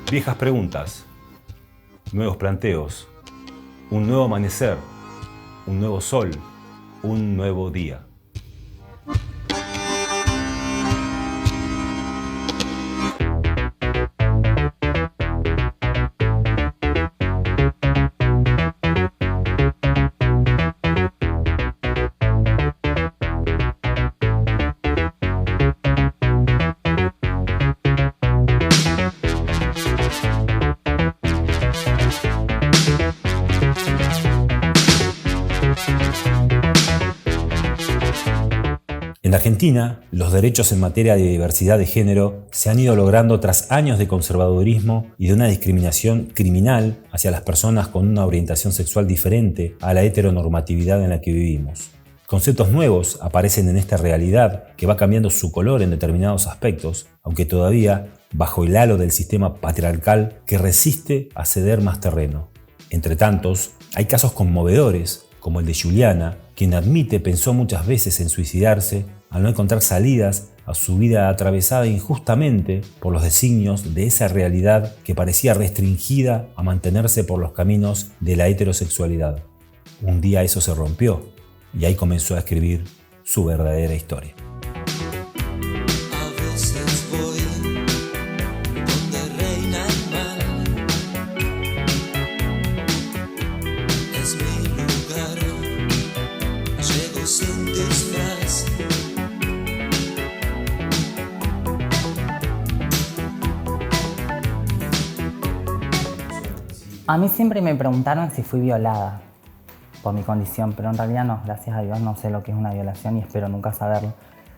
Viejas preguntas, nuevos planteos, un nuevo amanecer, un nuevo sol, un nuevo día. En Argentina, los derechos en materia de diversidad de género se han ido logrando tras años de conservadurismo y de una discriminación criminal hacia las personas con una orientación sexual diferente a la heteronormatividad en la que vivimos. Conceptos nuevos aparecen en esta realidad que va cambiando su color en determinados aspectos, aunque todavía bajo el halo del sistema patriarcal que resiste a ceder más terreno. Entre tantos, hay casos conmovedores, como el de Juliana, quien pensó muchas veces en suicidarse al no encontrar salidas a su vida atravesada injustamente por los designios de esa realidad que parecía restringida a mantenerse por los caminos de la heterosexualidad. Un día eso se rompió y ahí comenzó a escribir su verdadera historia. A mí siempre me preguntaron si fui violada por mi condición, pero en realidad no, gracias a Dios no sé lo que es una violación y espero nunca saberlo.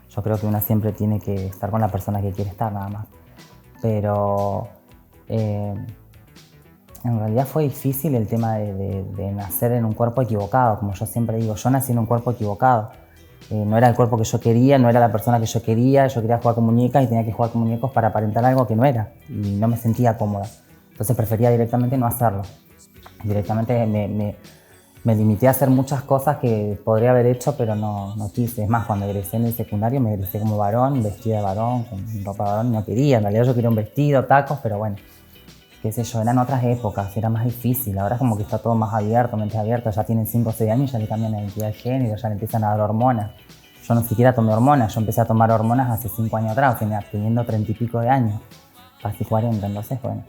Yo creo que una siempre tiene que estar con la persona que quiere estar, nada más. Pero en realidad fue difícil el tema de nacer en un cuerpo equivocado, como yo siempre digo, yo nací en un cuerpo equivocado. No era el cuerpo que yo quería, no era la persona que yo quería jugar con muñecas y tenía que jugar con muñecos para aparentar algo que no era y no me sentía cómoda. Entonces prefería directamente no hacerlo. Directamente me limité a hacer muchas cosas que podría haber hecho, pero no quise. Es más, cuando egresé en el secundario me egresé como varón, vestida de varón, con ropa de varón, y no quería. En realidad yo quería un vestido, tacos, pero bueno, qué sé yo, eran otras épocas, era más difícil. Ahora es como que está todo más abierto, mente abierta, ya tienen 5 o 6 años y ya le cambian la identidad de género, ya le empiezan a dar hormonas. Yo no siquiera tomé hormonas, yo empecé a tomar hormonas hace 5 años atrás, o sea, teniendo 30 y pico de años, casi 40, entonces bueno.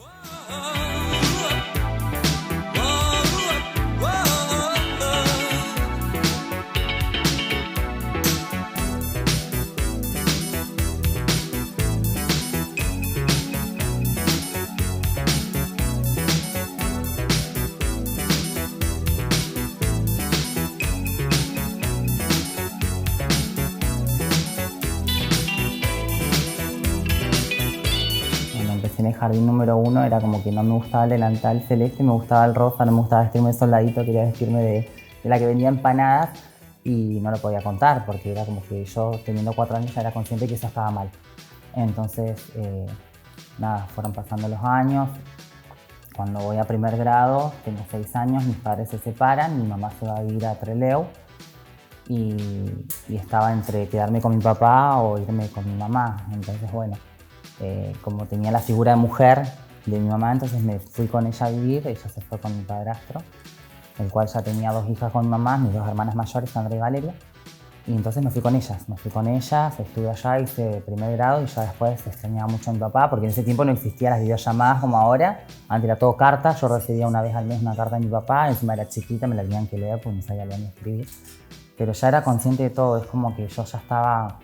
En el jardín número 1 era como que no me gustaba el delantal celeste, me gustaba el rosa, no me gustaba vestirme de soldadito, quería vestirme de la que vendía empanadas y no lo podía contar porque era como que yo teniendo 4 años ya era consciente que eso estaba mal. Entonces, nada, fueron pasando los años. Cuando voy a primer grado, tengo 6 años, mis padres se separan, mi mamá se va a vivir a Trelew y estaba entre quedarme con mi papá o irme con mi mamá. Entonces, bueno, como tenía la figura de mujer de mi mamá, entonces me fui con ella a vivir, ella se fue con mi padrastro, el cual ya tenía 2 hijas con mi mamá, mis 2 hermanas mayores, Sandra y Valeria, y entonces me fui con ellas, estuve allá, hice primer grado y ya después extrañaba mucho a mi papá, porque en ese tiempo no existían las videollamadas como ahora, antes era todo carta, yo recibía una vez al mes una carta de mi papá, encima era chiquita, me la tenían que leer porque no sabía leer ni escribir, pero ya era consciente de todo, es como que yo ya estaba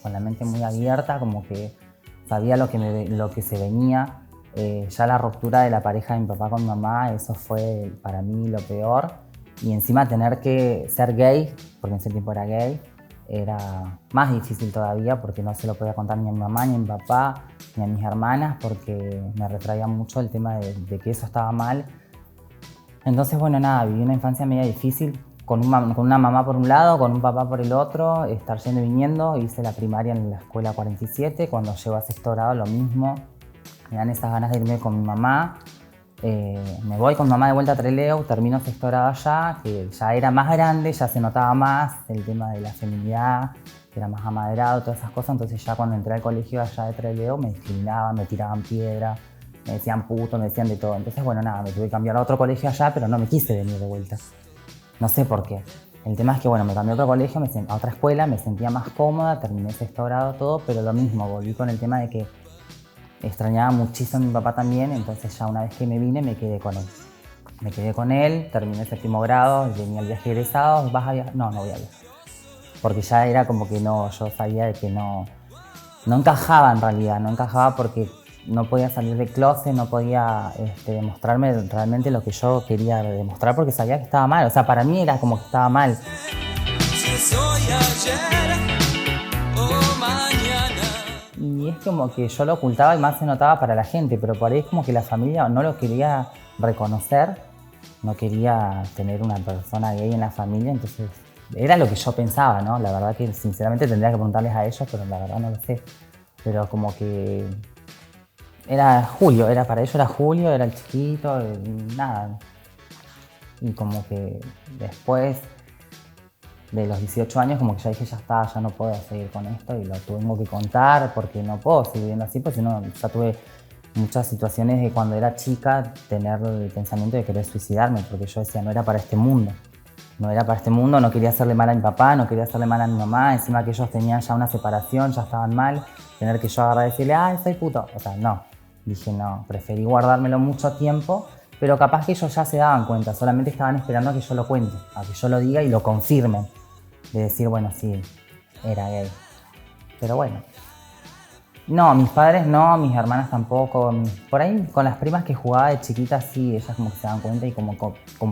con la mente muy abierta, como que sabía lo que se venía. Ya la ruptura de la pareja de mi papá con mi mamá, eso fue para mí lo peor. Y encima tener que ser gay, porque en ese tiempo era gay, era más difícil todavía porque no se lo podía contar ni a mi mamá, ni a mi papá, ni a mis hermanas, porque me retraía mucho el tema de que eso estaba mal. Entonces, bueno, nada, viví una infancia media difícil, con una mamá por un lado, con un papá por el otro, estar yendo y viniendo. Hice la primaria en la escuela 47, cuando llego a sexto grado lo mismo. Me dan esas ganas de irme con mi mamá. Me voy con mi mamá de vuelta a Trelew, termino sexto grado allá, que ya era más grande, ya se notaba más el tema de la feminidad, que era más amaderado, todas esas cosas. Entonces ya cuando entré al colegio allá de Trelew me discriminaban, me tiraban piedra, me decían puto, me decían de todo. Entonces, bueno, nada, me tuve que cambiar a otro colegio allá, pero no me quise venir de vuelta. No sé por qué. El tema es que, bueno, me cambié a otro colegio, a otra escuela, me sentía más cómoda, terminé sexto grado, todo, pero lo mismo, volví con el tema de que extrañaba muchísimo a mi papá también, entonces ya una vez que me vine me quedé con él. Me quedé con él, terminé el séptimo grado, venía el viaje egresado, ¿vas a viajar? No, no voy a viajar. Porque ya era como que no, yo sabía de que no encajaba en realidad, no encajaba porque no podía salir de closet, no podía demostrarme realmente lo que yo quería demostrar porque sabía que estaba mal, o sea, para mí era como que estaba mal. Y es como que yo lo ocultaba y más se notaba para la gente, pero por ahí es como que la familia no lo quería reconocer, no quería tener una persona gay en la familia, entonces era lo que yo pensaba, ¿no? La verdad que sinceramente tendría que preguntarles a ellos, pero la verdad no lo sé. Pero como que era Julio, para ellos era Julio, era el chiquito, nada. Y como que después de los 18 años como que ya dije, ya está, ya no puedo seguir con esto y lo tengo que contar porque no puedo seguir viviendo así, porque si no, ya tuve muchas situaciones de cuando era chica tener el pensamiento de querer suicidarme, porque yo decía, no era para este mundo. No era para este mundo, no quería hacerle mal a mi papá, no quería hacerle mal a mi mamá, encima que ellos tenían ya una separación, ya estaban mal, tener que yo agarrar y decirle, ay, soy puto. O sea, no. Dije, no, preferí guardármelo mucho tiempo, pero capaz que ellos ya se daban cuenta, solamente estaban esperando a que yo lo cuente, a que yo lo diga y lo confirmen. De decir, bueno, sí, era gay. Pero bueno. No, mis padres no, mis hermanas tampoco. Por ahí con las primas que jugaba de chiquita sí, ellas como que se dan cuenta y como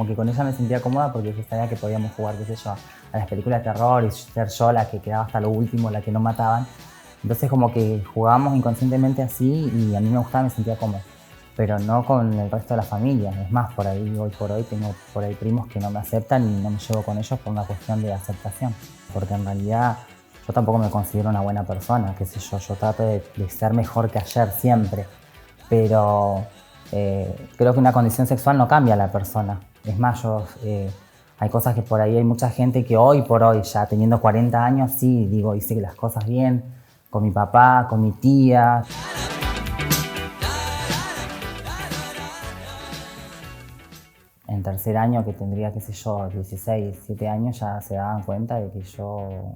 que con ellas me sentía cómoda porque yo sabía que podíamos jugar, qué sé yo, a las películas de terror y ser yo la que quedaba hasta lo último, la que no mataban. Entonces como que jugábamos inconscientemente así y a mí me gustaba, me sentía cómoda. Pero no con el resto de la familia. Es más, por ahí, hoy por hoy, tengo por ahí primos que no me aceptan y no me llevo con ellos por una cuestión de aceptación. Porque en realidad yo tampoco me considero una buena persona, qué sé yo trato de ser mejor que ayer siempre. Pero creo que una condición sexual no cambia a la persona. Es más, hay cosas que por ahí hay mucha gente que hoy por hoy, ya teniendo 40 años, sí, digo, hice las cosas bien, con mi papá, con mi tía. En tercer año, que tendría, qué sé yo, 16, 17 años, ya se daban cuenta de que yo...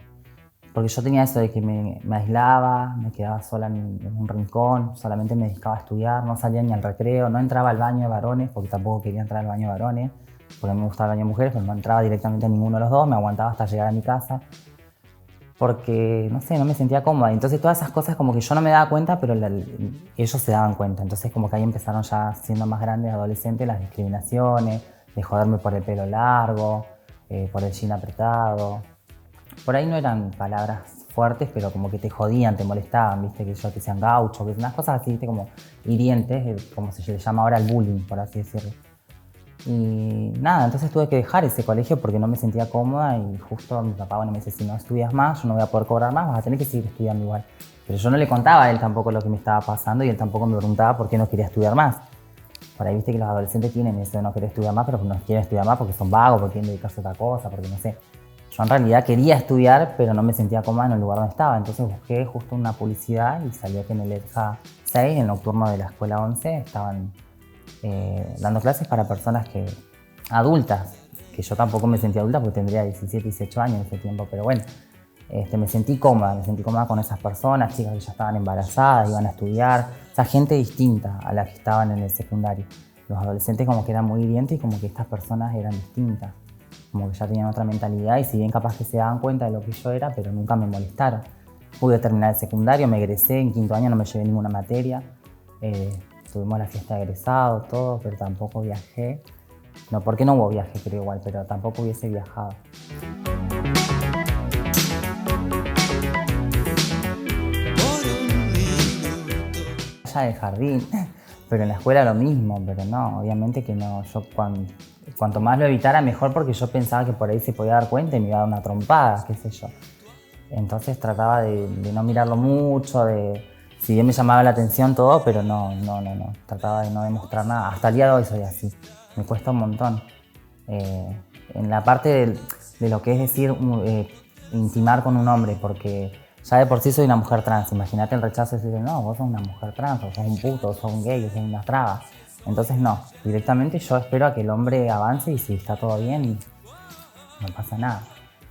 Porque yo tenía eso de que me aislaba, me quedaba sola en un rincón, solamente me dedicaba a estudiar, no salía ni al recreo, no entraba al baño de varones, porque tampoco quería entrar al baño de varones, porque a mí me gustaba el baño de mujeres, pero no entraba directamente a ninguno de los dos, me aguantaba hasta llegar a mi casa, porque, no sé, no me sentía cómoda. Entonces todas esas cosas como que yo no me daba cuenta, pero ellos se daban cuenta. Entonces como que ahí empezaron ya siendo más grandes, adolescentes, las discriminaciones, de joderme por el pelo largo, por el jean apretado. Por ahí no eran palabras fuertes, pero como que te jodían, te molestaban, viste, que yo te decían gaucho, que unas cosas así, viste, como hirientes, como se le llama ahora el bullying, por así decirlo. Y nada, entonces tuve que dejar ese colegio porque no me sentía cómoda y justo mi papá, bueno, me dice, si no estudias más, yo no voy a poder cobrar más, vas a tener que seguir estudiando igual. Pero yo no le contaba a él tampoco lo que me estaba pasando y él tampoco me preguntaba por qué no quería estudiar más. Por ahí viste que los adolescentes tienen eso de no querer estudiar más, pero no quieren estudiar más porque son vagos, porque quieren dedicarse a otra cosa, porque no sé. Yo en realidad quería estudiar, pero no me sentía cómoda en el lugar donde estaba. Entonces busqué justo una publicidad y salió que en el ETJA 6, en el nocturno de la escuela 11, estaban dando clases para personas adultas, que yo tampoco me sentía adulta porque tendría 17, 18 años en ese tiempo, pero bueno, me sentí cómoda con esas personas, chicas que ya estaban embarazadas, iban a estudiar, o sea, gente distinta a la que estaban en el secundario. Los adolescentes como que eran muy hirientes y como que estas personas eran distintas, como que ya tenían otra mentalidad y si bien capaz que se daban cuenta de lo que yo era, pero nunca me molestaron. Pude terminar el secundario, me egresé, en quinto año no me llevé ninguna materia, tuvimos la fiesta de egresado, todo, pero tampoco viajé. No, porque no hubo viaje, creo igual, pero tampoco hubiese viajado. Ya del jardín, pero en la escuela lo mismo, pero no, obviamente que no. Yo cuanto más lo evitara, mejor, porque yo pensaba que por ahí se podía dar cuenta y me iba a dar una trompada, qué sé yo. Entonces trataba de no mirarlo mucho, si bien me llamaba la atención todo, pero no. Trataba de no demostrar nada. Hasta el día de hoy soy así. Me cuesta un montón. En la parte de lo que es decir, intimar con un hombre, porque Ya de por sí soy una mujer trans, imagínate el rechazo de decir, no, vos sos una mujer trans, o sos un puto, o sos un gay, o sos una traba. Entonces no, directamente yo espero a que el hombre avance y si está todo bien, no pasa nada.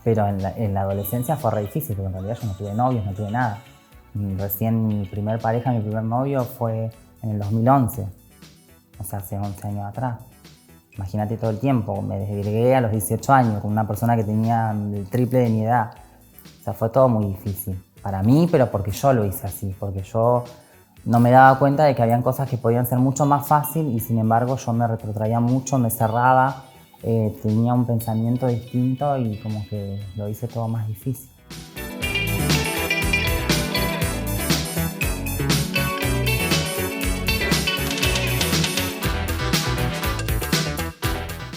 Pero en la adolescencia fue re difícil, porque en realidad yo no tuve novios, no tuve nada. Recién mi primer pareja, mi primer novio fue en el 2011, o sea, hace 11 años atrás. Imagínate todo el tiempo, me desgregué a los 18 años con una persona que tenía el triple de mi edad. O sea, fue todo muy difícil para mí, pero porque yo lo hice así, porque yo no me daba cuenta de que habían cosas que podían ser mucho más fácil y sin embargo yo me retrotraía mucho, me cerraba, tenía un pensamiento distinto y como que lo hice todo más difícil.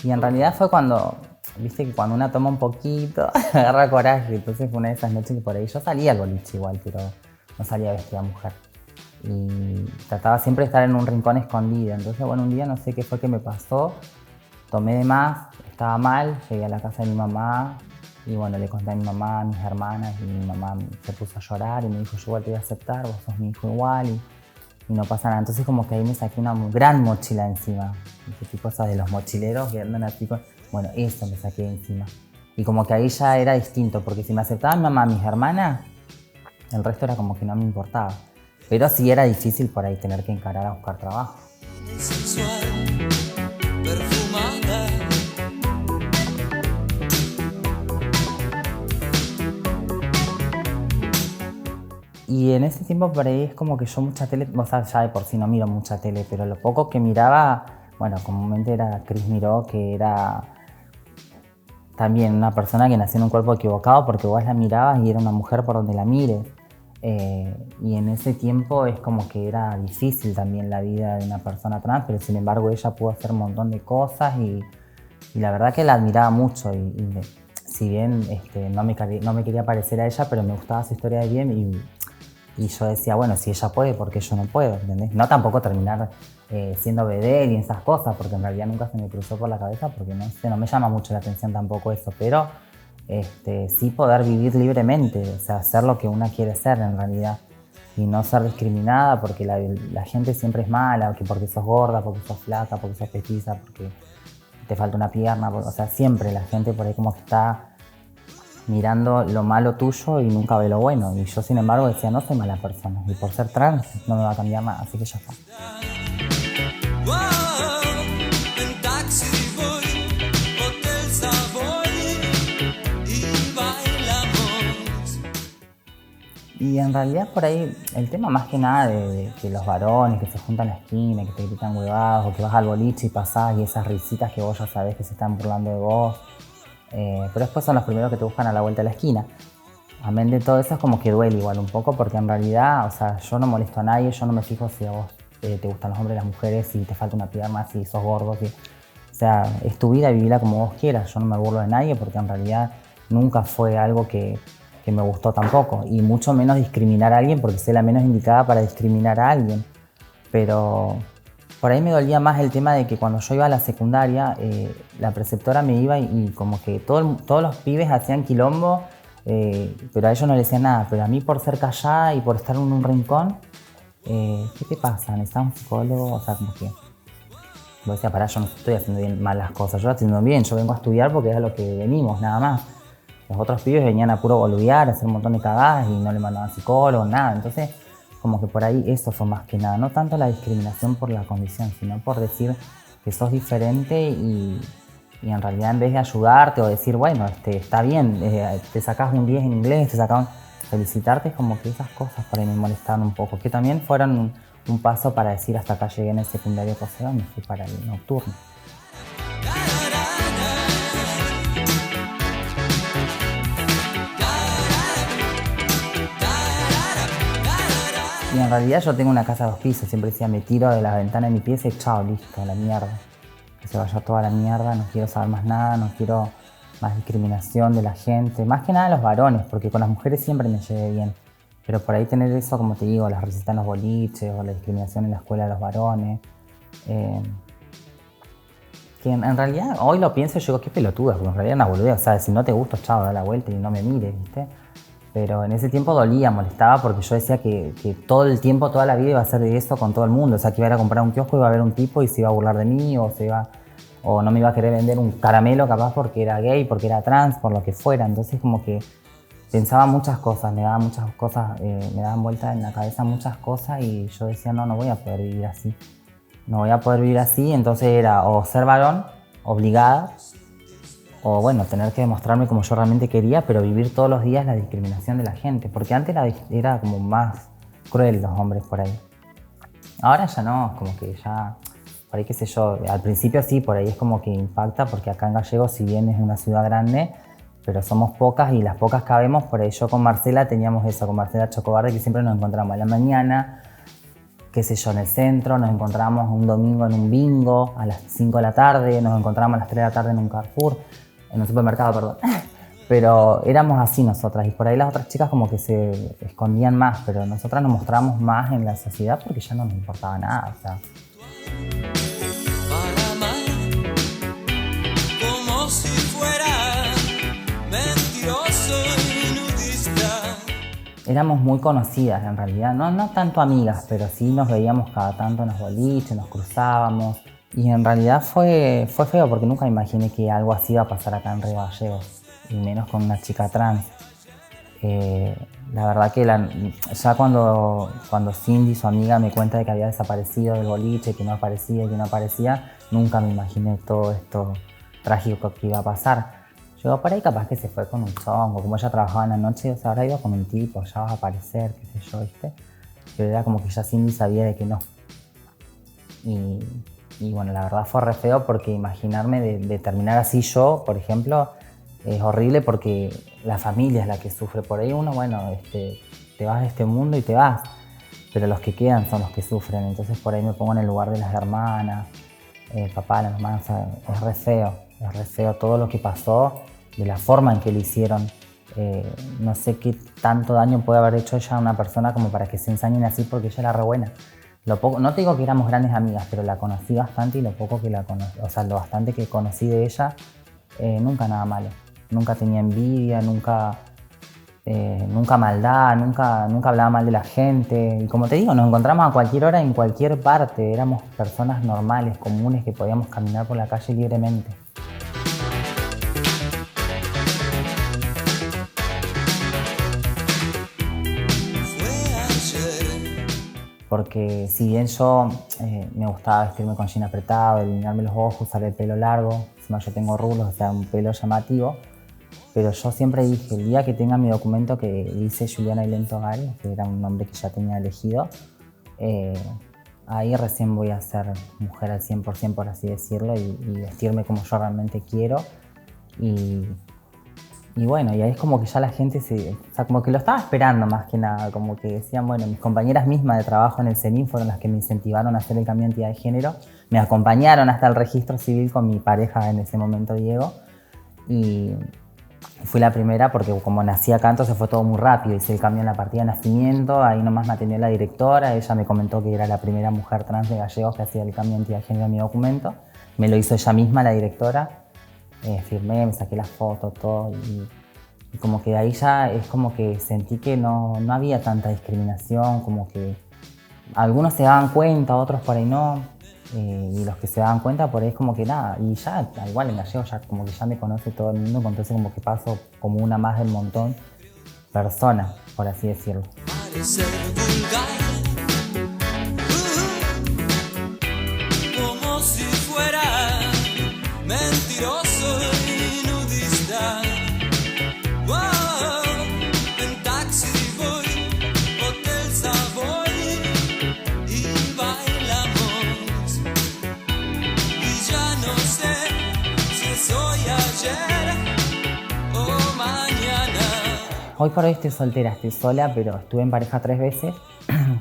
Y en realidad fue cuando, viste que cuando una toma un poquito, agarra coraje. Entonces fue una de esas noches que por ahí yo salía al boliche igual, pero no salía vestida mujer. Y trataba siempre de estar en un rincón escondida. Entonces, bueno, un día no sé qué fue que me pasó, tomé de más, estaba mal, llegué a la casa de mi mamá y bueno, le conté a mi mamá, a mis hermanas y mi mamá se puso a llorar y me dijo, yo igual te voy a aceptar, vos sos mi hijo igual y no pasa nada. Entonces como que ahí me saqué una gran mochila encima. Ese tipo de los mochileros que andan así con... Bueno, eso me saqué encima. Y como que ahí ya era distinto, porque si me aceptaban mi mamá, mis hermanas, el resto era como que no me importaba. Pero sí era difícil por ahí tener que encarar a buscar trabajo. Sensual, perfumada. Y en ese tiempo por ahí es como que yo mucha tele, o sea, ya de por sí no miro mucha tele, pero lo poco que miraba, bueno, comúnmente era Cris Miró, que era también una persona que nació en un cuerpo equivocado porque vos la mirabas y era una mujer por donde la mires. Y en ese tiempo es como que era difícil también la vida de una persona trans, pero sin embargo ella pudo hacer un montón de cosas y la verdad que la admiraba mucho. Si bien no me quería parecer a ella, pero me gustaba su historia de bien y yo decía, bueno, si ella puede, ¿por qué yo no puedo? ¿Entendés? No tampoco terminar siendo vedette y esas cosas, porque en realidad nunca se me cruzó por la cabeza, porque no sé, no me llama mucho la atención tampoco eso, pero sí poder vivir libremente, o sea, hacer lo que una quiere ser en realidad y no ser discriminada porque la gente siempre es mala, que porque sos gorda, porque sos flaca, porque sos petiza, porque te falta una pierna, o sea, siempre la gente por ahí como que está mirando lo malo tuyo y nunca ve lo bueno. Y yo, sin embargo, decía, no soy mala persona. Y por ser trans no me va a cambiar nada, así que ya está. En taxi voy, Hotel Savoy y bailamos. Y en realidad por ahí, el tema más que nada de que los varones que se juntan en la esquina, que te gritan huevadas, o que vas al boliche y pasás y esas risitas que vos ya sabés que se están burlando de vos. Pero después son los primeros que te buscan a la vuelta de la esquina. Amén de todo eso es como que duele igual un poco porque en realidad, o sea, yo no molesto a nadie, yo no me fijo si a vos te gustan los hombres y las mujeres, si te falta una pierna, si sos gordo, o sea, es tu vida y vivila como vos quieras. Yo no me burlo de nadie porque en realidad nunca fue algo que me gustó tampoco y mucho menos discriminar a alguien porque soy la menos indicada para discriminar a alguien. Pero por ahí me dolía más el tema de que cuando yo iba a la secundaria, la preceptora me iba y como que todos los pibes hacían quilombo, pero a ellos no les decían nada. Pero a mí por ser callada y por estar en un rincón, ¿qué te pasa? ¿Necesitas un psicólogo? O sea, como que... Yo decía, pará, yo no estoy haciendo bien mal las cosas, yo lo estoy haciendo bien, yo vengo a estudiar porque es a lo que venimos, nada más. Los otros pibes venían a puro boludear, a hacer un montón de cagadas y no le mandaban psicólogo, nada. Entonces, como que por ahí eso fue más que nada, no tanto la discriminación por la condición, sino por decir que sos diferente y en realidad en vez de ayudarte o decir, bueno, está bien, te sacás un 10 en inglés, felicitarte, es como que esas cosas por ahí me molestaron un poco, que también fueron un paso para decir hasta acá llegué en el secundario poseo y me fui para el nocturno. Y en realidad yo tengo una casa de 2 pisos, siempre decía, me tiro de la ventana de mi pieza y chao, listo, a la mierda. Que se vaya toda la mierda, no quiero saber más nada, no quiero más discriminación de la gente. Más que nada los varones, porque con las mujeres siempre me llevé bien. Pero por ahí tener eso, como te digo, las risitas en los boliches o la discriminación en la escuela de los varones. Que en realidad hoy lo pienso y yo digo, qué pelotuda, porque en realidad es una boludez. O sea, si no te gusta, chao, da la vuelta y no me mires, ¿viste? Pero en ese tiempo dolía, molestaba, porque yo decía que todo el tiempo, toda la vida iba a ser de eso con todo el mundo. O sea, que iba a ir a comprar un kiosco, iba a ver un tipo y se iba a burlar de mí, o no me iba a querer vender un caramelo capaz porque era gay, porque era trans, por lo que fuera. Entonces como que pensaba muchas cosas, me daban vuelta en la cabeza muchas cosas y yo decía, no voy a poder vivir así. No voy a poder vivir así, entonces era o ser varón, obligada, o bueno, tener que demostrarme como yo realmente quería, pero vivir todos los días la discriminación de la gente, porque antes era como más cruel los hombres por ahí. Ahora ya no, como que ya, por ahí qué sé yo, al principio sí, por ahí es como que impacta, porque acá en Gallegos, si bien es una ciudad grande, pero somos pocas y las pocas cabemos. Por ahí yo con Marcela teníamos eso, con Marcela Chocobarde, que siempre nos encontramos a la mañana, qué sé yo, en el centro, nos encontramos un domingo en un bingo a las 5 de la tarde, nos encontramos a las 3 de la tarde en un Carrefour, en un supermercado, perdón. Pero éramos así nosotras y por ahí las otras chicas como que se escondían más, pero nosotras nos mostramos más en la sociedad porque ya no nos importaba nada, o sea. Para amar como si fuera mentiroso y nudista. Éramos muy conocidas en realidad, no tanto amigas, pero sí nos veíamos cada tanto en los boliches, nos cruzábamos. Y en realidad fue feo porque nunca imaginé que algo así iba a pasar acá en Río Gallegos, y menos con una chica trans. La verdad que ya cuando Cindy, su amiga, me cuenta de que había desaparecido del boliche, que no aparecía, nunca me imaginé todo esto trágico que iba a pasar. Yo por ahí capaz que se fue con un chongo, como ella trabajaba en la noche, o sea, ahora iba con un tipo, ya vas a aparecer, qué sé yo, ¿viste? Pero era como que ya Cindy sabía de que no. Y bueno, la verdad fue re feo porque imaginarme de terminar así yo, por ejemplo, es horrible porque la familia es la que sufre. Por ahí uno, bueno, te vas de este mundo y te vas, pero los que quedan son los que sufren. Entonces por ahí me pongo en el lugar de las hermanas, el papá, las hermanas, o sea, es re feo todo lo que pasó, de la forma en que lo hicieron. No sé qué tanto daño puede haber hecho ella a una persona como para que se ensañen así, porque ella era re buena. No te digo que éramos grandes amigas, pero la conocí bastante y lo poco que o sea, lo bastante que conocí de ella, nunca nada malo. Nunca tenía envidia, nunca maldad, nunca hablaba mal de la gente. Y como te digo, nos encontramos a cualquier hora, en cualquier parte. Éramos personas normales, comunes, que podíamos caminar por la calle libremente. Porque si bien yo me gustaba vestirme con jean apretado, delinearme los ojos, usar el pelo largo, encima yo tengo rulos, o sea, un pelo llamativo, pero yo siempre dije, el día que tenga mi documento que dice Juliana Ailén Togal, que era un nombre que ya tenía elegido, ahí recién voy a ser mujer al 100%, por así decirlo, y vestirme como yo realmente quiero. Y bueno, y ahí es como que ya la gente o sea, como que lo estaba esperando más que nada, como que decían, bueno, mis compañeras mismas de trabajo en el CENIN fueron las que me incentivaron a hacer el cambio de identidad de género, me acompañaron hasta el registro civil con mi pareja en ese momento, Diego, y fui la primera porque como nací acá, entonces fue todo muy rápido, hice el cambio en la partida de nacimiento, ahí nomás me atendió la directora, ella me comentó que era la primera mujer trans de Gallegos que hacía el cambio de identidad de género en mi documento, me lo hizo ella misma, la directora. Firmé, me saqué las fotos, todo, y como que de ahí ya es como que sentí que no había tanta discriminación, como que algunos se daban cuenta, otros por ahí no, y los que se daban cuenta por ahí es como que nada, y ya igual en Gallego ya como que ya me conoce todo el mundo, entonces como que paso como una más del montón persona, por así decirlo. Parecer vulgar, como si fuera mentiroso y nudista. Wow, en taxi voy, Hotel Savoy y bailamos. Y ya no sé si soy ayer o mañana. Hoy por hoy estoy soltera, estoy sola, pero estuve en pareja 3 veces.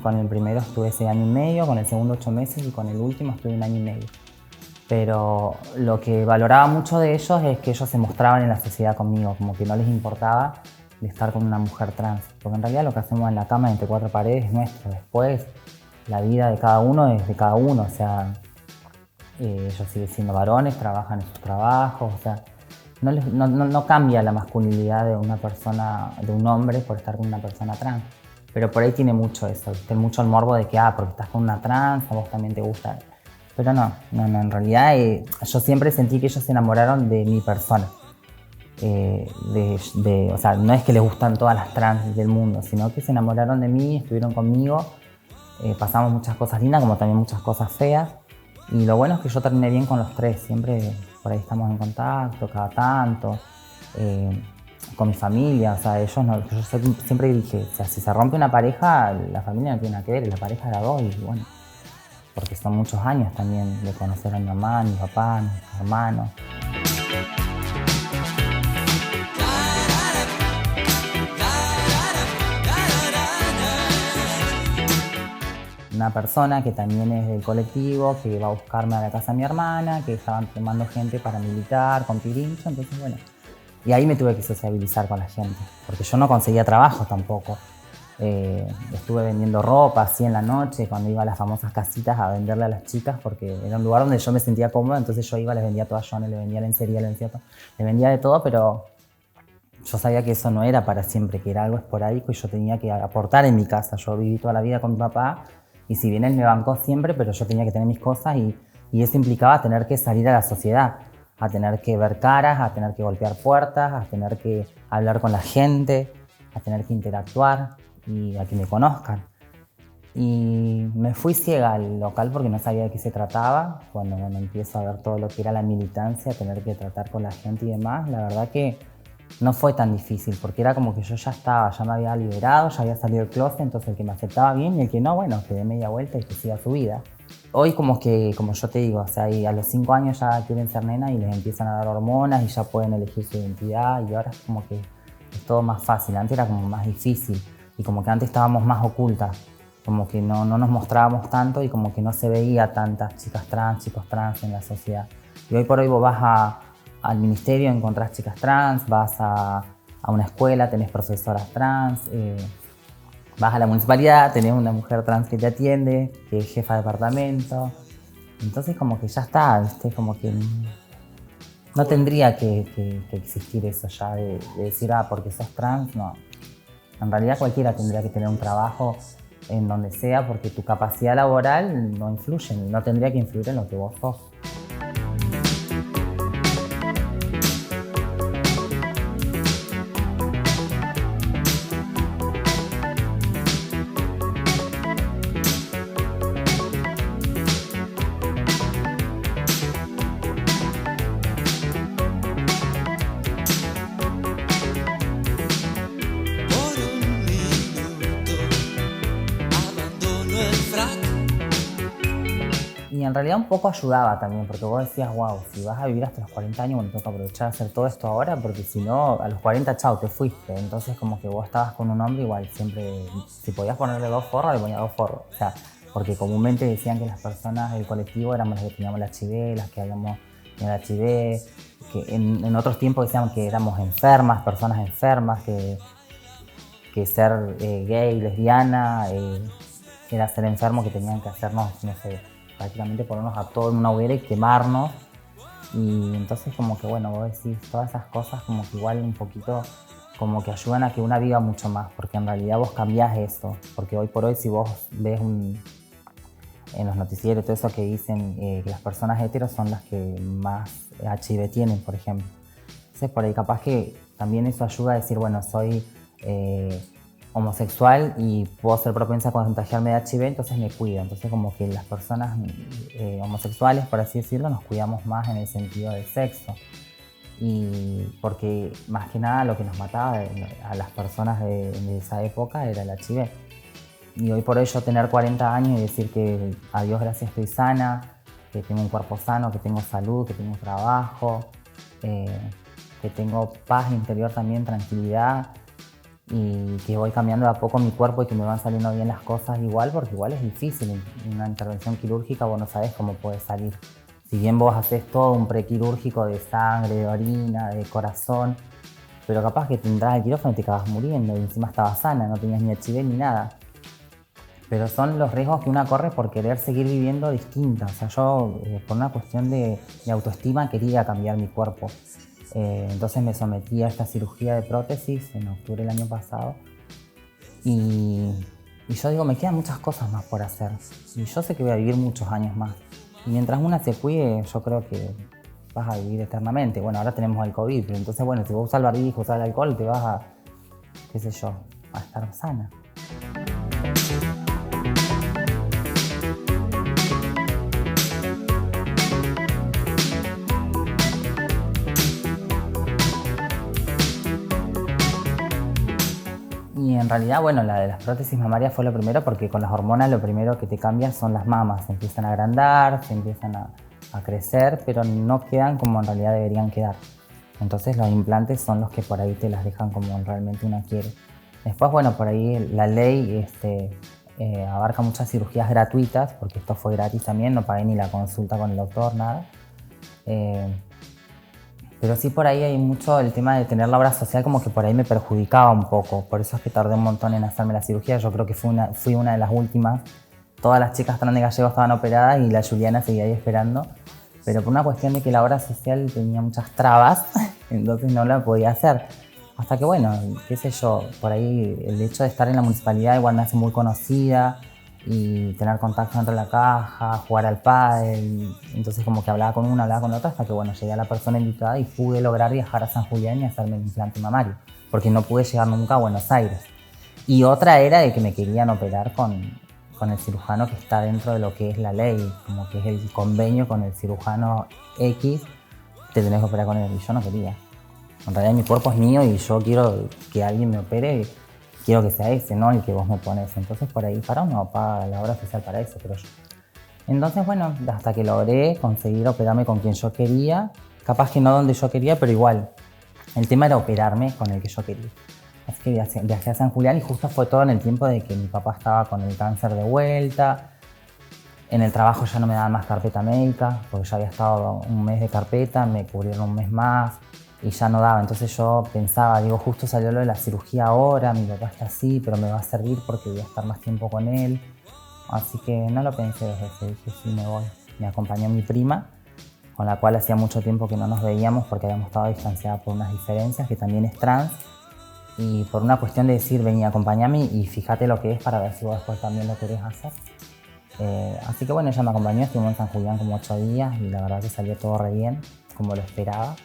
Con el primero estuve 6 años y medio, con el segundo 8 meses y con el último estuve 1 año y medio. Pero lo que valoraba mucho de ellos es que ellos se mostraban en la sociedad conmigo, como que no les importaba de estar con una mujer trans. Porque en realidad lo que hacemos en la cama entre 4 paredes es nuestro. Después, la vida de cada uno es de cada uno. O sea, ellos siguen siendo varones, trabajan en sus trabajos. O sea, no cambia la masculinidad de una persona, de un hombre por estar con una persona trans. Pero por ahí tiene mucho eso, tiene mucho el morbo de que, porque estás con una trans, a vos también te gusta. Pero no, en realidad yo siempre sentí que ellos se enamoraron de mi persona. O sea, no es que les gustan todas las trans del mundo, sino que se enamoraron de mí, estuvieron conmigo, pasamos muchas cosas lindas como también muchas cosas feas. Y lo bueno es que yo terminé bien con los tres, siempre por ahí estamos en contacto, cada tanto, con mi familia, o sea, ellos no, yo siempre dije, o sea, si se rompe una pareja, la familia no tiene nada que ver, la pareja era dos, y bueno, porque son muchos años también de conocer a mi mamá, a mi papá, a mis hermanos. Una persona que también es del colectivo, que va a buscarme a la casa de mi hermana, que estaban tomando gente para militar, con pirincho, entonces bueno. Y ahí me tuve que sociabilizar con la gente, porque yo no conseguía trabajo tampoco. Estuve vendiendo ropa así en la noche, cuando iba a las famosas casitas a venderle a las chicas, porque era un lugar donde yo me sentía cómoda, entonces yo iba, les vendía toallones, les vendía lencería, les vendía de todo, pero yo sabía que eso no era para siempre, que era algo esporádico y yo tenía que aportar en mi casa. Yo viví toda la vida con mi papá, y si bien él me bancó siempre, pero yo tenía que tener mis cosas y eso implicaba tener que salir a la sociedad, a tener que ver caras, a tener que golpear puertas, a tener que hablar con la gente, a tener que interactuar y a que me conozcan. Y me fui ciega al local porque no sabía de qué se trataba. Cuando empiezo a ver todo lo que era la militancia, tener que tratar con la gente y demás, la verdad que no fue tan difícil, porque era como que yo ya me había liberado, ya había salido del closet, entonces el que me aceptaba bien y el que no, bueno, que dé media vuelta y que siga su vida. Hoy como yo te digo, o sea, y a los 5 años ya quieren ser nena y les empiezan a dar hormonas y ya pueden elegir su identidad y ahora es como que es todo más fácil. Antes era como más difícil y como que antes estábamos más ocultas, como que no nos mostrábamos tanto y como que no se veía tantas chicas trans, chicos trans en la sociedad. Y hoy por hoy vos vas al ministerio, encontrás chicas trans, vas a una escuela, tenés profesoras trans, vas a la municipalidad, tenés una mujer trans que te atiende, que es jefa de departamento. Entonces como que ya está, ¿viste? Como que no tendría que existir eso ya de decir, porque sos trans, no. En realidad cualquiera tendría que tener un trabajo en donde sea porque tu capacidad laboral no influye, no tendría que influir en lo que vos sos. Y en realidad un poco ayudaba también, porque vos decías, wow, si vas a vivir hasta los 40 años, bueno, tengo que aprovechar a hacer todo esto ahora, porque si no, a los 40, chao, te fuiste. Entonces como que vos estabas con un hombre igual, siempre, si podías ponerle 2 forros, le ponías 2 forros. O sea, porque comúnmente decían que las personas del colectivo éramos las que teníamos el HIV, las que habíamos tenido el HIV, que en otros tiempos decían que éramos enfermas, personas enfermas, que ser gay, lesbiana, era ser enfermo, que tenían que hacernos, no sé, prácticamente ponernos a todos en una hoguera y quemarnos. Y entonces como que bueno, vos decís, todas esas cosas como que igual un poquito como que ayudan a que una viva mucho más, porque en realidad vos cambiás eso, porque hoy por hoy si vos ves en los noticieros todo eso que dicen que las personas heteros son las que más HIV tienen, por ejemplo. Entonces por ahí capaz que también eso ayuda a decir, bueno, soy homosexual y puedo ser propensa a contagiarme de HIV, entonces me cuido. Entonces como que las personas homosexuales, por así decirlo, nos cuidamos más en el sentido del sexo. Y porque más que nada lo que nos mataba a las personas de esa época era el HIV. Y hoy por hoy yo tener 40 años y decir que a Dios gracias estoy sana, que tengo un cuerpo sano, que tengo salud, que tengo trabajo, que tengo paz interior también, tranquilidad, y que voy cambiando de a poco mi cuerpo y que me van saliendo bien las cosas igual, porque igual es difícil. En una intervención quirúrgica vos no sabés cómo puede salir. Si bien vos haces todo un prequirúrgico de sangre, de orina, de corazón, pero capaz que te entras al quirófano y te acabas muriendo y encima estabas sana, no tenías ni HIV ni nada. Pero son los riesgos que una corre por querer seguir viviendo distinta. O sea, yo por una cuestión de autoestima quería cambiar mi cuerpo. Entonces me sometí a esta cirugía de prótesis en octubre del año pasado. Y yo digo, me quedan muchas cosas más por hacer. Y yo sé que voy a vivir muchos años más. Y mientras una se cuide, yo creo que vas a vivir eternamente. Bueno, ahora tenemos el COVID, pero entonces, bueno, si vos usas el barbijo, usas el alcohol, te vas a, qué sé yo, a estar sana. Y en realidad, bueno, la de las prótesis mamarias fue lo primero porque con las hormonas lo primero que te cambian son las mamas. Se empiezan a agrandar, se empiezan a crecer, pero no quedan como en realidad deberían quedar. Entonces los implantes son los que por ahí te las dejan como realmente una quiere. Después, bueno, por ahí la ley abarca muchas cirugías gratuitas, porque esto fue gratis también, no pagué ni la consulta con el doctor, nada. Pero sí por ahí hay mucho el tema de tener la obra social, como que por ahí me perjudicaba un poco. Por eso es que tardé un montón en hacerme la cirugía. Yo creo que fui una de las últimas. Todas las chicas trans de Gallego estaban operadas y la Juliana seguía ahí esperando. Pero por una cuestión de que la obra social tenía muchas trabas, entonces no la podía hacer. Hasta que bueno, qué sé yo, por ahí el hecho de estar en la municipalidad igual me hace muy conocida y tener contacto dentro de la caja, jugar al pádel. Entonces como que hablaba con una, hablaba con otra, hasta que bueno, llegué a la persona invitada y pude lograr viajar a San Julián y hacerme el implante mamario, porque no pude llegar nunca a Buenos Aires. Y otra era de que me querían operar con el cirujano que está dentro de lo que es la ley, como que es el convenio con el cirujano X, te tenés que operar con él, y yo no quería. En realidad mi cuerpo es mío y yo quiero que alguien me opere, quiero que sea ese, no el que vos me pones. Entonces por ahí para uno paga la obra social para eso, creo yo. Entonces bueno, hasta que logré conseguir operarme con quien yo quería, capaz que no donde yo quería, pero igual. El tema era operarme con el que yo quería. Así que viajé a San Julián y justo fue todo en el tiempo de que mi papá estaba con el cáncer de vuelta. En el trabajo ya no me daban más carpeta médica, porque ya había estado un mes de carpeta, me cubrieron un mes más y ya no daba. Entonces yo pensaba, digo, justo salió lo de la cirugía ahora, mi papá está así, pero me va a servir porque voy a estar más tiempo con él. Así que no lo pensé dos veces, dije sí, me voy. Me acompañó mi prima, con la cual hacía mucho tiempo que no nos veíamos porque habíamos estado distanciadas por unas diferencias, que también es trans. Y por una cuestión de decir, vení, acompáñame y fíjate lo que es para ver si vos después también lo querés hacer. Así que bueno, ella me acompañó, estuvimos en San Julián como 8 días y la verdad que salió todo re bien, como lo esperaba.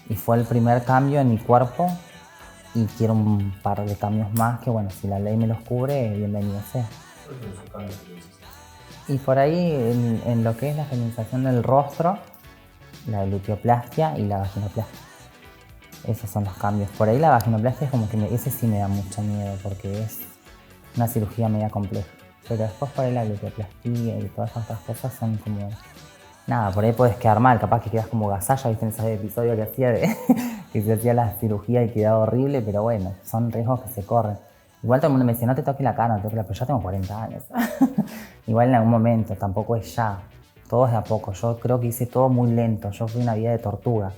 Y fue el primer cambio en mi cuerpo y quiero un par de cambios más que bueno, si la ley me los cubre, bienvenido sea. Y por ahí en lo que es la feminización del rostro, la luteoplastia y la vaginoplastia. Esos son los cambios. Por ahí la vaginoplastia es como que ese sí me da mucho miedo porque es una cirugía media compleja. Pero después por ahí la luteoplastia y todas esas otras cosas son como... Nada, por ahí puedes quedar mal, capaz que quedas como Gasalla, ¿viste? En ese episodio que hacía de que se hacía la cirugía y quedaba horrible, pero bueno, son riesgos que se corren. Igual todo el mundo me dice, no te toques la cara, no te toques la... Pero yo tengo 40 años. Igual en algún momento, tampoco es ya. Todo es de a poco. Yo creo que hice todo muy lento. Yo fui una vida de tortuga.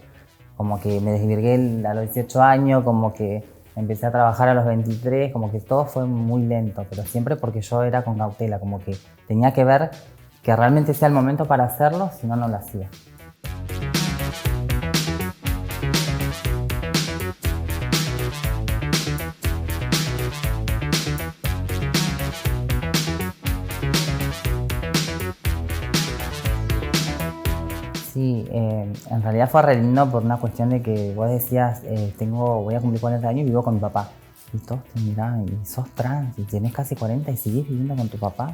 Como que me desvirgué a los 18 años, como que empecé a trabajar a los 23, como que todo fue muy lento, pero siempre porque yo era con cautela, como que tenía que ver que realmente sea el momento para hacerlo, si no, no lo hacía. Sí, en realidad fue re lindo por una cuestión de que vos decías, voy a cumplir 40 años y vivo con mi papá. Y todos te miraban, y sos trans, y tenés casi 40 y seguís viviendo con tu papá.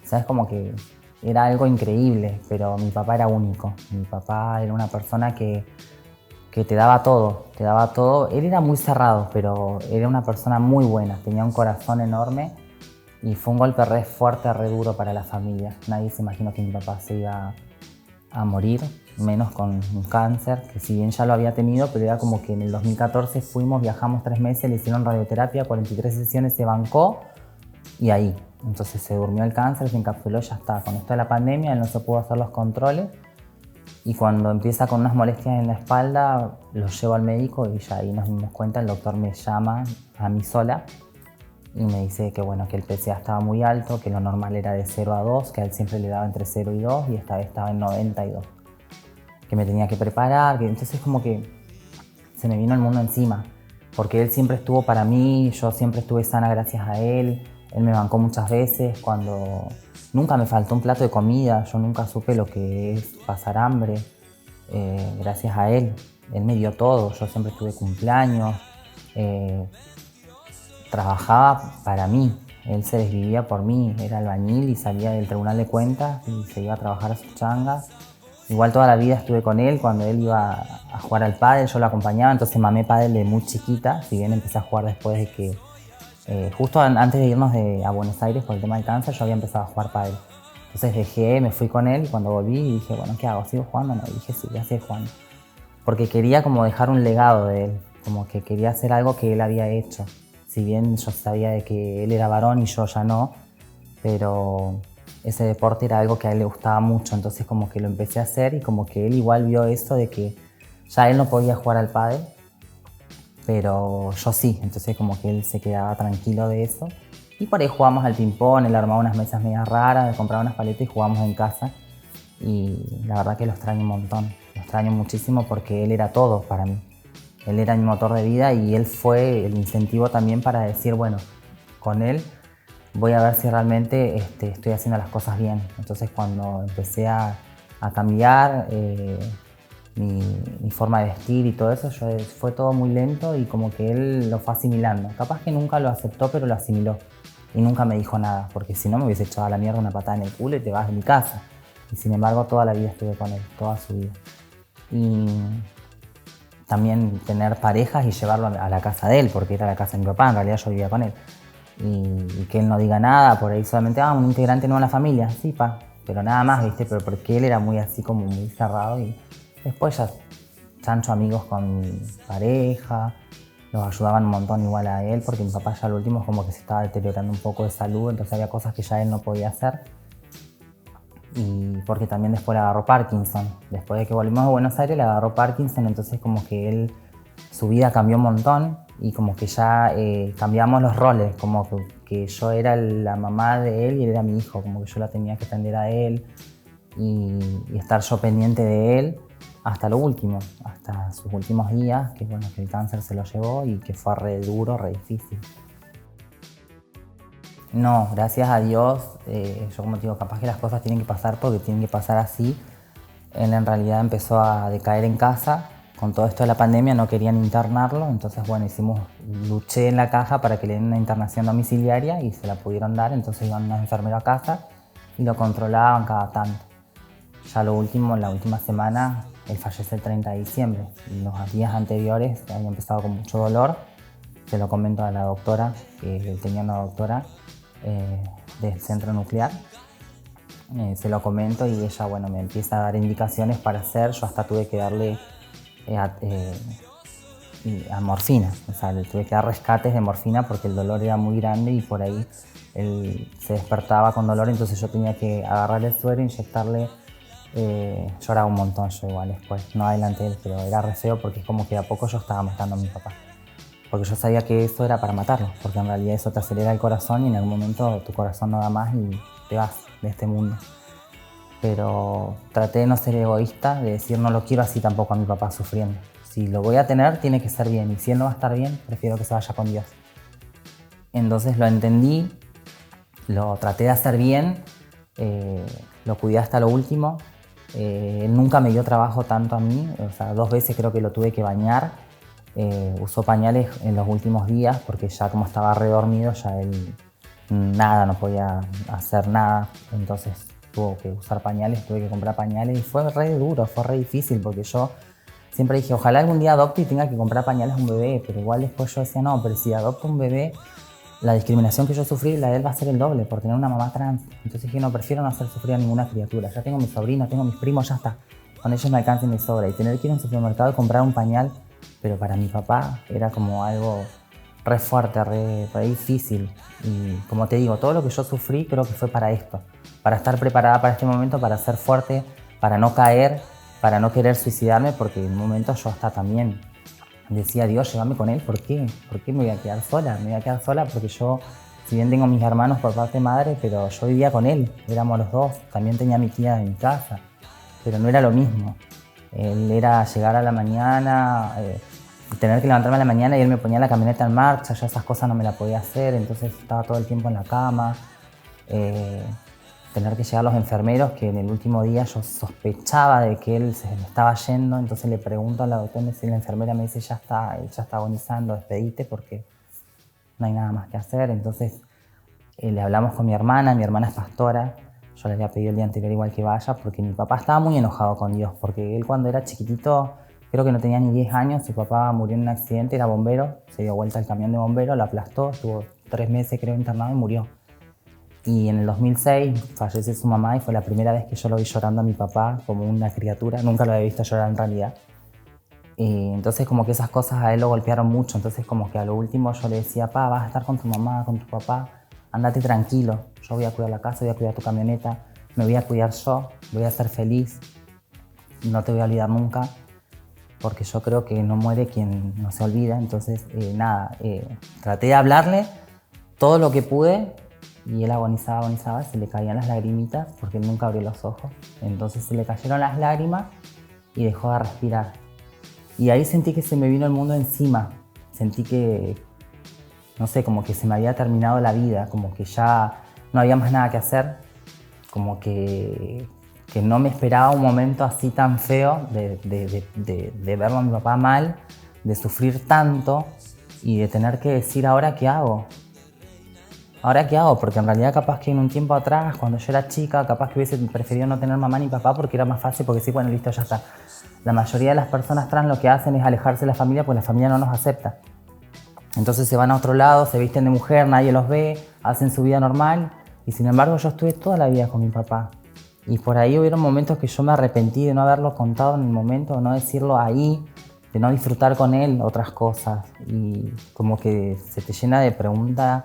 ¿Sabes? Como que era algo increíble, pero mi papá era único. Mi papá era una persona que te daba todo, te daba todo. Él era muy cerrado, pero era una persona muy buena, tenía un corazón enorme y fue un golpe re fuerte, re duro para la familia. Nadie se imaginó que mi papá se iba a morir, menos con un cáncer, que si bien ya lo había tenido, pero era como que en el 2014 viajamos 3 meses, le hicieron radioterapia, 43 sesiones, se bancó y ahí. Entonces se durmió el cáncer, se encapsuló, ya está. Con esto de la pandemia él no se pudo hacer los controles y cuando empieza con unas molestias en la espalda, lo llevo al médico y ya ahí nos dimos cuenta, el doctor me llama a mí sola y me dice que bueno, que el PSA estaba muy alto, que lo normal era de 0 a 2, que a él siempre le daba entre 0 y 2 y esta vez estaba en 92. que me tenía que preparar, entonces como que se me vino el mundo encima, porque él siempre estuvo para mí, yo siempre estuve sana gracias a él me bancó muchas veces, cuando nunca me faltó un plato de comida, yo nunca supe lo que es pasar hambre, gracias a él me dio todo, yo siempre tuve cumpleaños, trabajaba para mí, él se desvivía por mí, era albañil y salía del tribunal de cuentas y se iba a trabajar a sus changas. Igual toda la vida estuve con él, cuando él iba a jugar al pádel yo lo acompañaba, entonces mamé pádel de muy chiquita, si bien empecé a jugar después de que, justo antes de irnos a Buenos Aires por el tema del cáncer, yo había empezado a jugar pádel. Entonces dejé, me fui con él y cuando volví dije, bueno, ¿qué hago? ¿Sigo jugando? No, y dije, sí, voy a seguir jugando. Porque quería como dejar un legado de él, como que quería hacer algo que él había hecho. Si bien yo sabía de que él era varón y yo ya no, pero ese deporte era algo que a él le gustaba mucho, entonces como que lo empecé a hacer y como que él igual vio eso de que ya él no podía jugar al pádel, pero yo sí, entonces como que él se quedaba tranquilo de eso. Y por ahí jugábamos al ping-pong, él armaba unas mesas medias raras, me compraba unas paletas y jugábamos en casa. Y la verdad que lo extraño un montón, lo extraño muchísimo porque él era todo para mí. Él era mi motor de vida y él fue el incentivo también para decir, bueno, con él voy a ver si realmente estoy haciendo las cosas bien. Entonces cuando empecé a cambiar mi forma de vestir y todo eso, fue todo muy lento y como que él lo fue asimilando. Capaz que nunca lo aceptó, pero lo asimiló. Y nunca me dijo nada, porque si no me hubiese echado a la mierda una patada en el culo y te vas de mi casa. Y sin embargo toda la vida estuve con él, toda su vida. Y también tener parejas y llevarlo a la casa de él, porque era la casa de mi papá, en realidad yo vivía con él. Y que él no diga nada, por ahí solamente, un integrante nuevo en la familia, sí, pero nada más, ¿viste? Pero porque él era muy así como muy cerrado y después ya chancho amigos con mi pareja, los ayudaban un montón igual a él, porque mi papá ya al último como que se estaba deteriorando un poco de salud, entonces había cosas que ya él no podía hacer. Y porque también después le agarró Parkinson. Después de que volvimos a Buenos Aires le agarró Parkinson, entonces como que su vida cambió un montón y como que ya cambiamos los roles, como que yo era la mamá de él y él era mi hijo, como que yo la tenía que atender a él y estar yo pendiente de él hasta lo último, hasta sus últimos días, que bueno, que el cáncer se lo llevó y que fue re duro, re difícil. No, gracias a Dios, yo como te digo, capaz que las cosas tienen que pasar porque tienen que pasar así. Él en realidad empezó a decaer en casa, con todo esto de la pandemia no querían internarlo, entonces bueno, luché en la caja para que le den una internación domiciliaria y se la pudieron dar, entonces iban unos enfermeros a casa y lo controlaban cada tanto. Ya lo último, la última semana, él fallece el 30 de diciembre, y los días anteriores había empezado con mucho dolor, se lo comento a la doctora, que él tenía una doctora, del centro nuclear, se lo comento y ella bueno, me empieza a dar indicaciones para hacer, yo hasta tuve que darle a morfina, o sea, le tuve que dar rescates de morfina porque el dolor era muy grande y por ahí él se despertaba con dolor, entonces yo tenía que agarrarle el suero, inyectarle, lloraba un montón yo igual después, no adelante él, pero era re feo porque es como que a poco yo estaba matando a mi papá. Porque yo sabía que eso era para matarlo, porque en realidad eso te acelera el corazón y en algún momento tu corazón no da más y te vas de este mundo. Pero traté de no ser egoísta, de decir no lo quiero así tampoco a mi papá sufriendo. Si lo voy a tener, tiene que ser bien, y si él no va a estar bien, prefiero que se vaya con Dios. Entonces lo entendí, lo traté de hacer bien, lo cuidé hasta lo último. Él nunca me dio trabajo tanto a mí, o sea, 2 veces creo que lo tuve que bañar. Usó pañales en los últimos días porque ya como estaba redormido ya él no podía hacer nada, entonces tuvo que usar pañales, tuve que comprar pañales y fue re duro, fue re difícil porque yo siempre dije ojalá algún día adopte y tenga que comprar pañales a un bebé, pero igual después yo decía no, pero si adopto un bebé la discriminación que yo sufrí, la de él va a ser el doble por tener una mamá trans, entonces dije no, prefiero no hacer sufrir a ninguna criatura, ya tengo mis sobrinos, tengo mis primos, ya está, con ellos me alcanza y me sobra y tener que ir a un supermercado y comprar un pañal. Pero para mi papá era como algo re fuerte, re difícil. Y como te digo, todo lo que yo sufrí creo que fue para esto. Para estar preparada para este momento, para ser fuerte, para no caer, para no querer suicidarme, porque en un momento yo hasta también decía, Dios, llévame con él, ¿por qué? ¿Por qué me voy a quedar sola? Me voy a quedar sola porque yo, si bien tengo mis hermanos por parte de madre, pero yo vivía con él, éramos los dos. También tenía a mi tía en mi casa, pero no era lo mismo. Él era llegar a la mañana, tener que levantarme a la mañana y él me ponía la camioneta en marcha, yo esas cosas no me las podía hacer, entonces estaba todo el tiempo en la cama. Tener que llegar los enfermeros, que en el último día yo sospechaba de que él se me estaba yendo, entonces le pregunto a la doctora, y la enfermera me dice, ya está agonizando, despedite porque no hay nada más que hacer. Entonces le hablamos con mi hermana es pastora, yo le había pedido el día anterior igual que vaya, porque mi papá estaba muy enojado con Dios, porque él cuando era chiquitito, creo que no tenía ni 10 años, su papá murió en un accidente, era bombero, se dio vuelta el camión de bombero, lo aplastó, estuvo 3 meses creo internado y murió. Y en el 2006 falleció su mamá y fue la primera vez que yo lo vi llorando a mi papá como una criatura. Nunca lo había visto llorar en realidad. Y entonces como que esas cosas a él lo golpearon mucho. Entonces como que a lo último yo le decía, pa, vas a estar con tu mamá, con tu papá, andate tranquilo. Yo voy a cuidar la casa, voy a cuidar tu camioneta, me voy a cuidar yo, voy a ser feliz. No te voy a olvidar nunca, porque yo creo que no muere quien no se olvida. Entonces traté de hablarle todo lo que pude. Y él agonizaba, se le caían las lagrimitas porque él nunca abrió los ojos. Entonces se le cayeron las lágrimas y dejó de respirar. Y ahí sentí que se me vino el mundo encima. Sentí que, no sé, como que se me había terminado la vida, como que ya no había más nada que hacer, como que no me esperaba un momento así tan feo de verlo a mi papá mal, de sufrir tanto y de tener que decir, ¿ahora qué hago? ¿Ahora qué hago? Porque en realidad capaz que en un tiempo atrás, cuando yo era chica, capaz que hubiese preferido no tener mamá ni papá porque era más fácil, porque sí, bueno, listo, ya está. La mayoría de las personas trans lo que hacen es alejarse de la familia porque la familia no nos acepta. Entonces se van a otro lado, se visten de mujer, nadie los ve, hacen su vida normal. Y sin embargo yo estuve toda la vida con mi papá. Y por ahí hubieron momentos que yo me arrepentí de no haberlo contado en el momento, de no decirlo ahí, de no disfrutar con él otras cosas. Y como que se te llena de preguntas.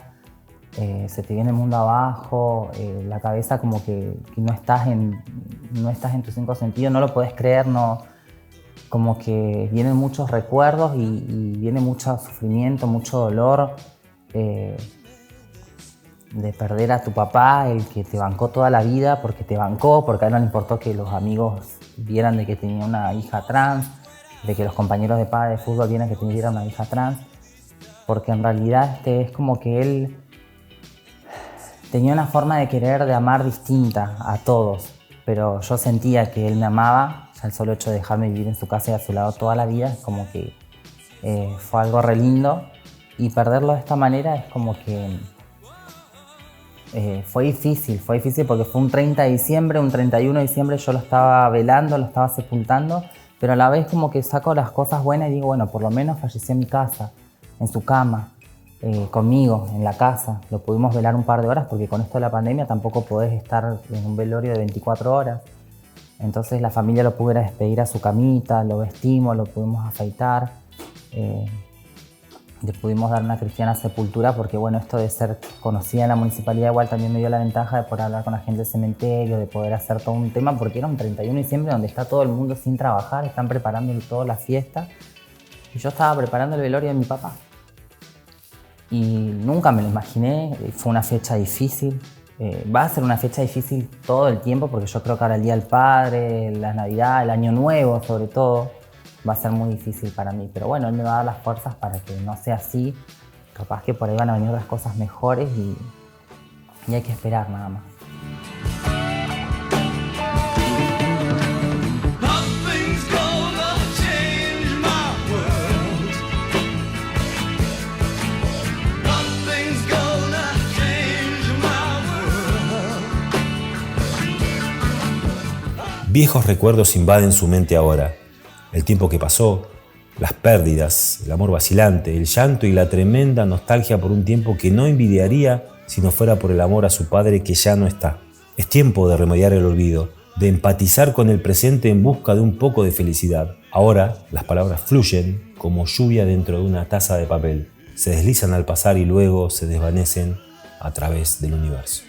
Se te viene el mundo abajo, la cabeza como que no estás en tus 5 sentidos, no lo podés creer, no, como que vienen muchos recuerdos y viene mucho sufrimiento, mucho dolor de perder a tu papá, el que te bancó toda la vida, porque a él no le importó que los amigos vieran de que tenía una hija trans, de que los compañeros de padre de fútbol vieran que tuviera una hija trans, porque en realidad es como que él tenía una forma de querer, de amar distinta a todos, pero yo sentía que él me amaba, ya el solo hecho de dejarme vivir en su casa y a su lado toda la vida, es como que fue algo re lindo, y perderlo de esta manera es como que fue difícil porque fue un 30 de diciembre, un 31 de diciembre yo lo estaba velando, lo estaba sepultando, pero a la vez como que saco las cosas buenas y digo, bueno, por lo menos falleció en mi casa, en su cama. Conmigo, en la casa, lo pudimos velar un par de horas porque con esto de la pandemia tampoco podés estar en un velorio de 24 horas. Entonces la familia lo pudo ir a despedir a su camita, lo vestimos, lo pudimos afeitar, le pudimos dar una cristiana sepultura porque bueno, esto de ser conocida en la municipalidad igual también me dio la ventaja de poder hablar con la gente del cementerio, de poder hacer todo un tema porque era un 31 de diciembre donde está todo el mundo sin trabajar, están preparando toda la fiesta y yo estaba preparando el velorio de mi papá. Y nunca me lo imaginé, fue una fecha difícil, va a ser una fecha difícil todo el tiempo porque yo creo que ahora el Día del Padre, la Navidad, el Año Nuevo sobre todo, va a ser muy difícil para mí, pero bueno, él me va a dar las fuerzas para que no sea así, capaz que por ahí van a venir otras cosas mejores y hay que esperar nada más. Viejos recuerdos invaden su mente ahora. El tiempo que pasó, las pérdidas, el amor vacilante, el llanto y la tremenda nostalgia por un tiempo que no envidiaría si no fuera por el amor a su padre que ya no está. Es tiempo de remediar el olvido, de empatizar con el presente en busca de un poco de felicidad. Ahora las palabras fluyen como lluvia dentro de una taza de papel. Se deslizan al pasar y luego se desvanecen a través del universo.